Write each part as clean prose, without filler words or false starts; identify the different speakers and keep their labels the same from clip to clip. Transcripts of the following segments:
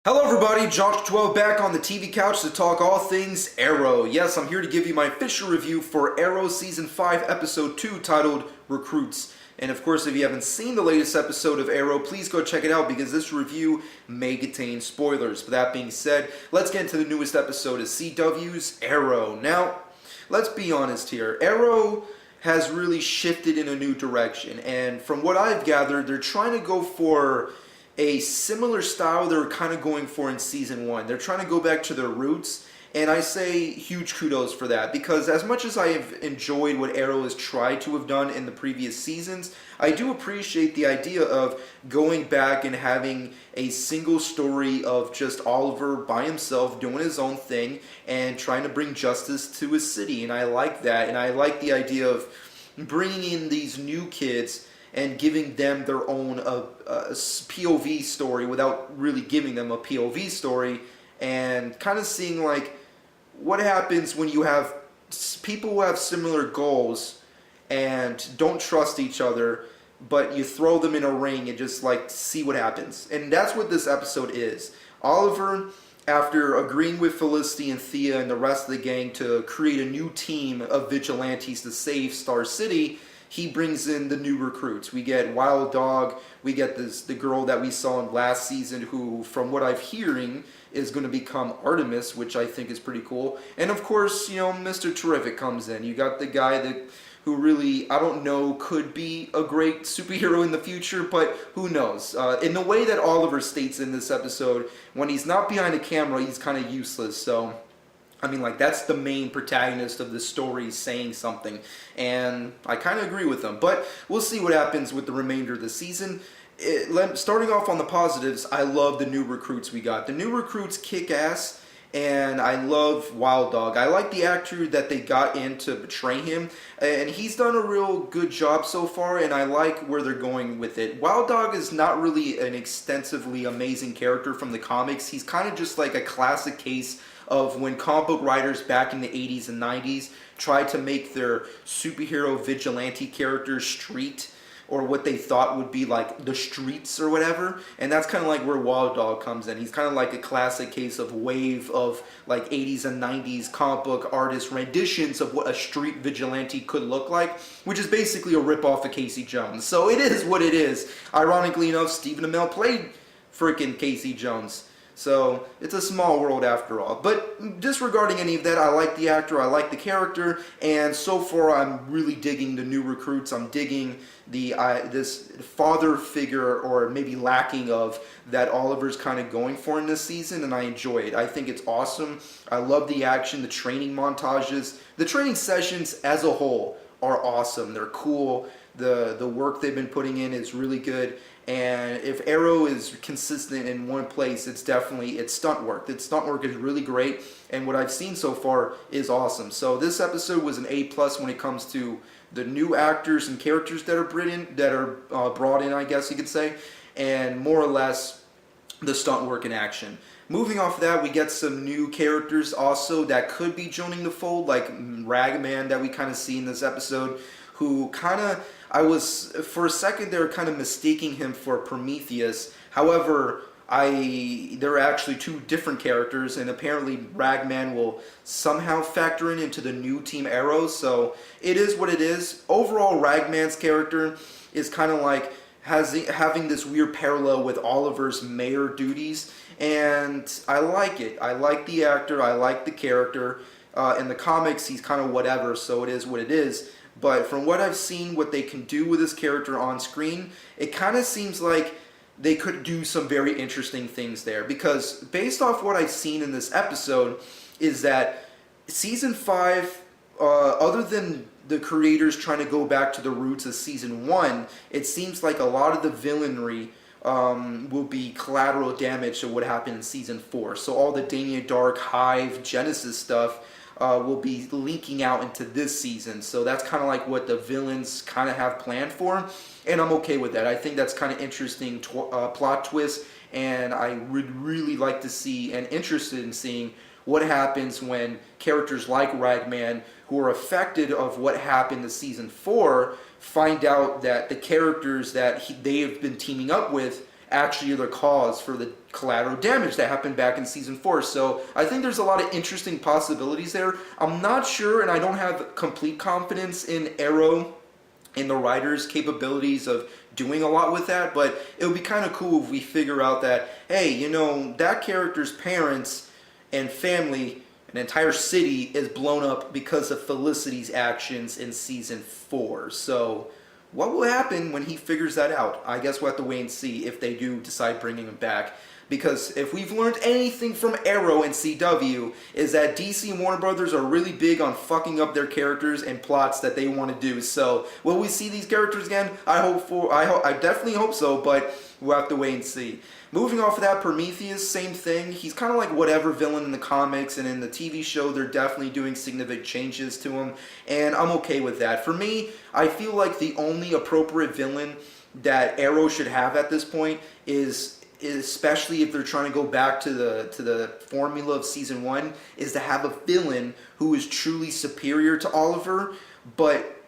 Speaker 1: Hello everybody, Josh12 back on the TV couch to talk all things Arrow. Yes, I'm here to give you my official review for Arrow Season 5 Episode 2 titled Recruits. And of course, if you haven't seen the latest episode of Arrow, please go check it out because this review may contain spoilers. But that being said, let's get into the newest episode of CW's Arrow. Now, let's be honest here. Arrow has really shifted in a new direction. And from what I've gathered, they're trying to go for a similar style they were kind of going for in season 1. They're trying to go back to their roots, and I say huge kudos for that because as much as I have enjoyed what Arrow has tried to have done in the previous seasons, I do appreciate the idea of going back and having a single story of just Oliver by himself doing his own thing and trying to bring justice to his city, and I like that, and I like the idea of bringing in these new kids and giving them their own POV story without really giving them a POV story, and kind of seeing like what happens when you have people who have similar goals and don't trust each other, but you throw them in a ring and just like see what happens. And that's what this episode is. Oliver, after agreeing with Felicity and Thea and the rest of the gang to create a new team of vigilantes to save Star City, he brings in the new recruits. We get Wild Dog, we get the girl that we saw in last season who, from what I'm hearing, is going to become Artemis, which I think is pretty cool. And of course, Mr. Terrific comes in. You got the guy who really, I don't know, could be a great superhero in the future, but who knows. In the way that Oliver states in this episode, when he's not behind a camera, he's kind of useless, so I mean, like, that's the main protagonist of the story saying something, and I kind of agree with them. But we'll see what happens with the remainder of the season. Starting off on the positives, I love the new recruits we got. The new recruits kick ass, and I love Wild Dog. I like the actor that they got in to betray him, and he's done a real good job so far, and I like where they're going with it. Wild Dog is not really an extensively amazing character from the comics. He's kind of just like a classic case of when comic book writers back in the 80s and 90s tried to make their superhero vigilante characters street, or what they thought would be like the streets or whatever, and that's kind of like where Wild Dog comes in. He's kind of like a classic case of wave of like 80s and 90s comic book artist renditions of what a street vigilante could look like, which is basically a ripoff of Casey Jones. So it is what it is. Ironically enough, Stephen Amell played freaking Casey Jones. So it's a small world after all. But disregarding any of that, I like the actor, I like the character, and so far I'm really digging the new recruits. I'm digging this father figure, or maybe lacking of, that Oliver's kind of going for in this season, and I enjoy it. I think it's awesome. I love the action, the training montages, the training sessions as a whole are awesome. They're cool. The work they've been putting in is really good. And if Arrow is consistent in one place, it's stunt work. Its stunt work is really great, and what I've seen so far is awesome. So this episode was an A+ when it comes to the new actors and characters that are brought in, I guess you could say, and more or less the stunt work in action. Moving off of that, we get some new characters also that could be joining the fold, like Ragman that we kind of see in this episode, who for a second, they were kind of mistaking him for Prometheus. However, they're actually two different characters, and apparently Ragman will somehow factor into the new Team Arrow, so it is what it is. Overall, Ragman's character is kind of like having this weird parallel with Oliver's mayor duties, and I like it. I like the actor, I like the character. In the comics, he's kind of whatever, so it is what it is. But from what I've seen, what they can do with this character on screen, it kind of seems like they could do some very interesting things there. Because based off what I've seen in this episode, is that Season 5, other than the creators trying to go back to the roots of Season 1, it seems like a lot of the villainry will be collateral damage to what happened in Season 4. So all the Damien Dark, Hive, Genesis stuff will be linking out into this season. So that's kind of like what the villains kind of have planned for, and I'm okay with that. I think that's kind of interesting plot twist, and I would really like to see and interested in seeing what happens when characters like Ragman, who are affected of what happened in Season 4, find out that the characters that they have been teaming up with actually are the cause for the collateral damage that happened back in season 4. So I think there's a lot of interesting possibilities there. I'm not sure, and I don't have complete confidence in Arrow and the writers' capabilities of doing a lot with that, but it would be kind of cool if we figure out that, hey, you know, that character's parents and family, an entire city is blown up because of Felicity's actions in season 4. So what will happen when he figures that out? I guess we'll have to wait and see if they do decide bringing him back. Because if we've learned anything from Arrow and CW, is that DC and Warner Brothers are really big on fucking up their characters and plots that they want to do. So will we see these characters again? I definitely hope so, but we'll have to wait and see. Moving off of that, Prometheus, same thing. He's kind of like whatever villain in the comics, and in the TV show, they're definitely doing significant changes to him, and I'm okay with that. For me, I feel like the only appropriate villain that Arrow should have at this point is especially if they're trying to go back to the formula of season 1, is to have a villain who is truly superior to Oliver, but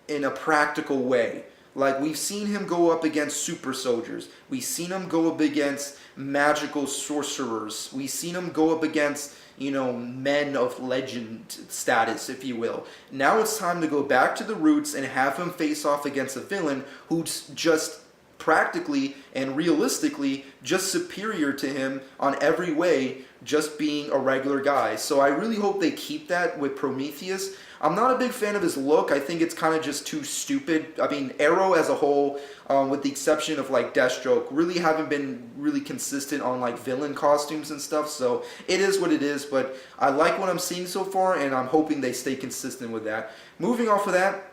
Speaker 1: in a practical way. Like, we've seen him go up against super soldiers. We've seen him go up against magical sorcerers. We've seen him go up against, you know, men of legend status, if you will. Now it's time to go back to the roots and have him face off against a villain who's just practically and realistically just superior to him on every way, just being a regular guy. So I really hope they keep that with Prometheus. I'm not a big fan of his look. I think it's kind of just too stupid. I mean, Arrow as a whole, with the exception of like Deathstroke, really haven't been really consistent on like villain costumes and stuff. So it is what it is, but I like what I'm seeing so far, and I'm hoping they stay consistent with that. Moving off of that,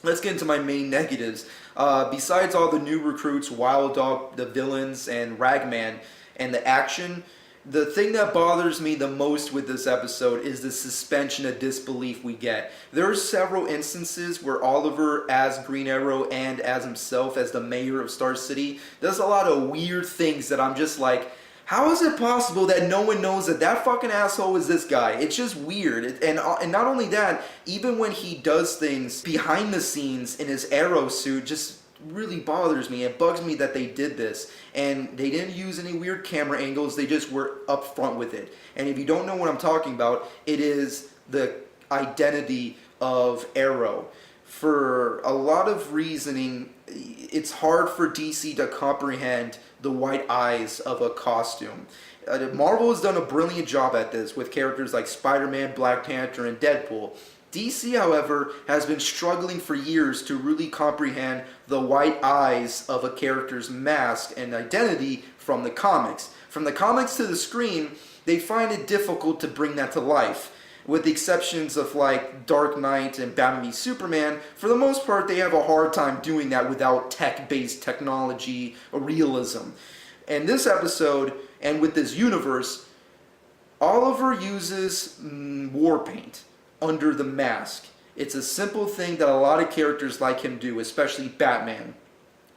Speaker 1: let's get into my main negatives. Besides all the new recruits, Wild Dog, the villains, and Ragman, and the action, the thing that bothers me the most with this episode is the suspension of disbelief we get. There are several instances where Oliver, as Green Arrow and as himself, as the mayor of Star City, does a lot of weird things that I'm just like, how is it possible that no one knows that that fucking asshole is this guy? It's just weird. And not only that, even when he does things behind the scenes in his Arrow suit, just really bothers me. It bugs me that they did this. And they didn't use any weird camera angles. They just were upfront with it. And if you don't know what I'm talking about, it is the identity of Arrow. For a lot of reasoning, it's hard for DC to comprehend the white eyes of a costume. Marvel has done a brilliant job at this with characters like Spider-Man, Black Panther, and Deadpool. DC, however, has been struggling for years to really comprehend the white eyes of a character's mask and identity from the comics. From the comics to the screen, they find it difficult to bring that to life. With the exceptions of like Dark Knight and Batman v Superman, for the most part they have a hard time doing that without tech-based technology or realism. And this episode, and with this universe, Oliver uses war paint under the mask. It's a simple thing that a lot of characters like him do, especially Batman.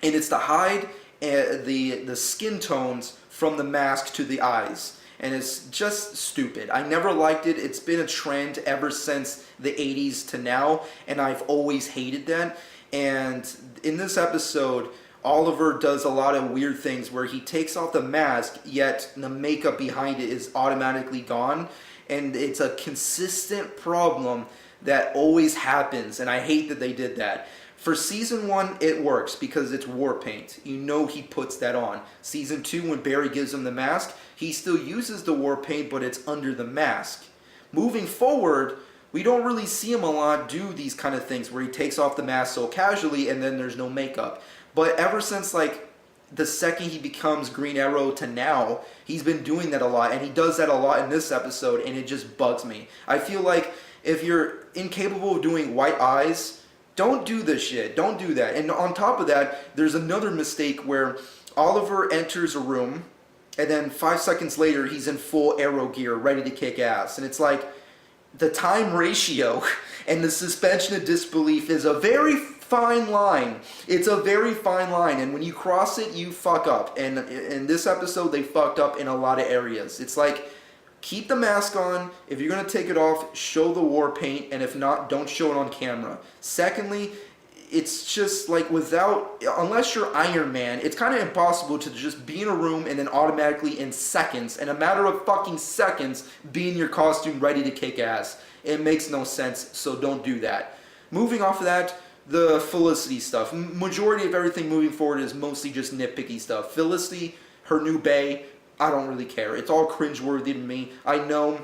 Speaker 1: And it's to hide the skin tones from the mask to the eyes. And it's just stupid. I never liked it. It's been a trend ever since the 80s to now, and I've always hated that. And in this episode, Oliver does a lot of weird things where he takes off the mask, yet the makeup behind it is automatically gone. And it's a consistent problem that always happens, and I hate that they did that. For season 1, it works because it's war paint. You know he puts that on. Season 2, when Barry gives him the mask, he still uses the war paint, but it's under the mask. Moving forward, we don't really see him a lot do these kind of things where he takes off the mask so casually and then there's no makeup. But ever since like the second he becomes Green Arrow to now, he's been doing that a lot, and he does that a lot in this episode, and it just bugs me. I feel like if you're incapable of doing white eyes, don't do this shit. Don't do that. And on top of that, there's another mistake where Oliver enters a room, and then 5 seconds later, he's in full Arrow gear, ready to kick ass. And it's like, the time ratio and the suspension of disbelief is a very fine line. It's a very fine line, and when you cross it, you fuck up. And in this episode, they fucked up in a lot of areas. It's like, keep the mask on. If you're going to take it off, show the war paint, and if not, don't show it on camera. Secondly, it's just like unless you're Iron Man, it's kind of impossible to just be in a room and then automatically in seconds, in a matter of fucking seconds, be in your costume ready to kick ass. It makes no sense, so don't do that. Moving off of that, the Felicity stuff. Majority of everything moving forward is mostly just nitpicky stuff. Felicity, her new bae, I don't really care. It's all cringeworthy to me. I know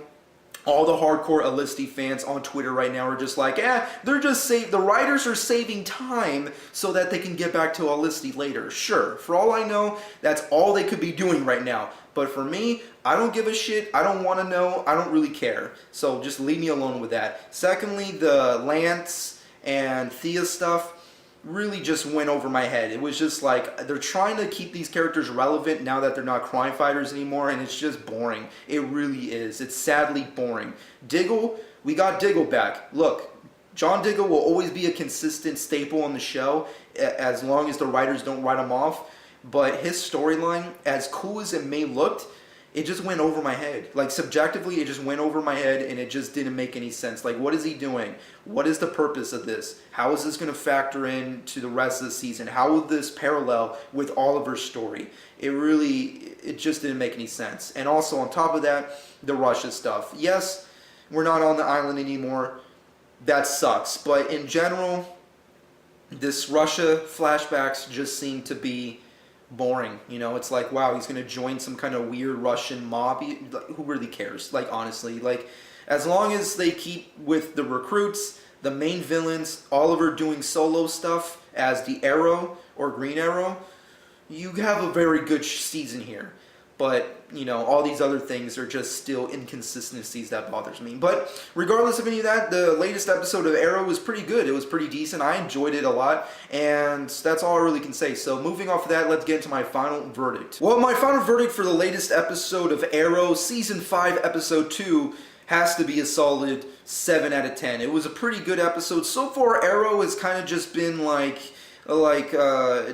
Speaker 1: all the hardcore Felicity fans on Twitter right now are just like, the writers are saving time so that they can get back to Felicity later. Sure, for all I know, that's all they could be doing right now. But for me, I don't give a shit. I don't want to know. I don't really care. So just leave me alone with that. Secondly, the Lance and Thea stuff really just went over my head. It was just like, they're trying to keep these characters relevant now that they're not crime fighters anymore, and it's just boring. It really is. It's sadly boring. Diggle, we got Diggle back. Look, John Diggle will always be a consistent staple on the show as long as the writers don't write him off. But his storyline, as cool as it may look, it just went over my head. Like, subjectively, it just went over my head, and it just didn't make any sense. Like, what is he doing? What is the purpose of this? How is this going to factor in to the rest of the season? How will this parallel with Oliver's story? It just didn't make any sense. And also, on top of that, the Russia stuff. Yes, we're not on the island anymore. That sucks. But in general, this Russia flashbacks just seem to be boring. You know, it's like, wow, he's gonna join some kind of weird Russian mob. Who really cares? Like, honestly, like, as long as they keep with the recruits, the main villains, Oliver doing solo stuff as the Arrow or Green Arrow, you have a very good season here. But, you know, all these other things are just still inconsistencies that bothers me. But regardless of any of that, the latest episode of Arrow was pretty good. It was pretty decent. I enjoyed it a lot. And that's all I really can say. So moving off of that, let's get into my final verdict. Well, my final verdict for the latest episode of Arrow, Season 5, Episode 2, has to be a solid 7 out of 10. It was a pretty good episode. So far, Arrow has kind of just been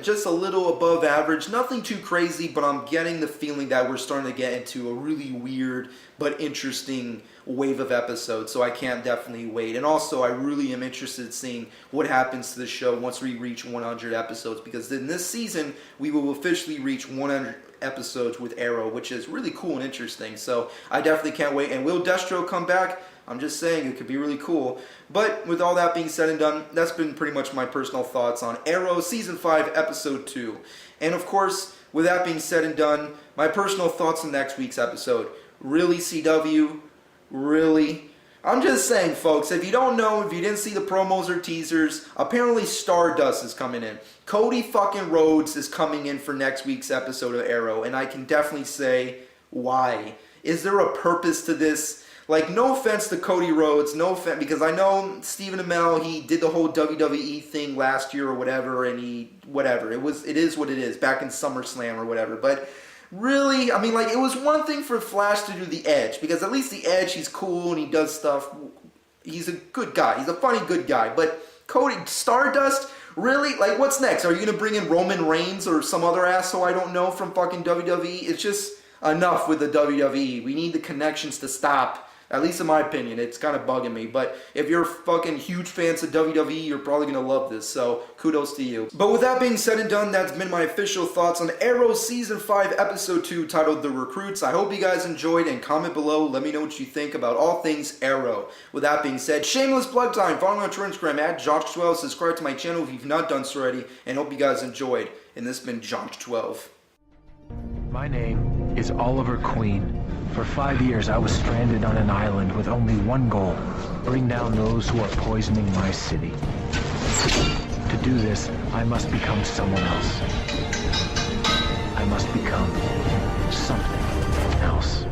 Speaker 1: just a little above average. Nothing too crazy, but I'm getting the feeling that we're starting to get into a really weird but interesting wave of episodes, so I can't definitely wait. And also, I really am interested in seeing what happens to the show once we reach 100 episodes, because in this season, we will officially reach 100 episodes with Arrow, which is really cool and interesting. So I definitely can't wait. And will Destro come back? I'm just saying, it could be really cool. But with all that being said and done, that's been pretty much my personal thoughts on Arrow Season 5, Episode 2. And of course, with that being said and done, my personal thoughts on next week's episode. Really, CW? Really? I'm just saying, folks, if you don't know, if you didn't see the promos or teasers, apparently Stardust is coming in. Cody fucking Rhodes is coming in for next week's episode of Arrow, and I can definitely say, why? Is there a purpose to this? Like, no offense to Cody Rhodes, no offense, because I know Stephen Amell, he did the whole WWE thing last year or whatever, and it is what it is, back in SummerSlam or whatever, but really, I mean, like, it was one thing for Flash to do the Edge, because at least the Edge, he's cool and he does stuff, he's a good guy, he's a funny good guy, but Cody, Stardust, really? Like, what's next? Are you going to bring in Roman Reigns or some other asshole I don't know from fucking WWE? It's just enough with the WWE. We need the connections to stop. At least in my opinion, it's kind of bugging me. But if you're fucking huge fans of WWE, you're probably going to love this. So kudos to you. But with that being said and done, that's been my official thoughts on Arrow Season 5, Episode 2, titled The Recruits. I hope you guys enjoyed, and comment below. Let me know what you think about all things Arrow. With that being said, shameless plug time. Follow me on Twitter, Instagram, @Josh12. Subscribe to my channel if you've not done so already. And hope you guys enjoyed. And this has been Josh12.
Speaker 2: My name is Oliver Queen. For 5 years, I was stranded on an island with only one goal: bring down those who are poisoning my city. To do this, I must become someone else. I must become something else.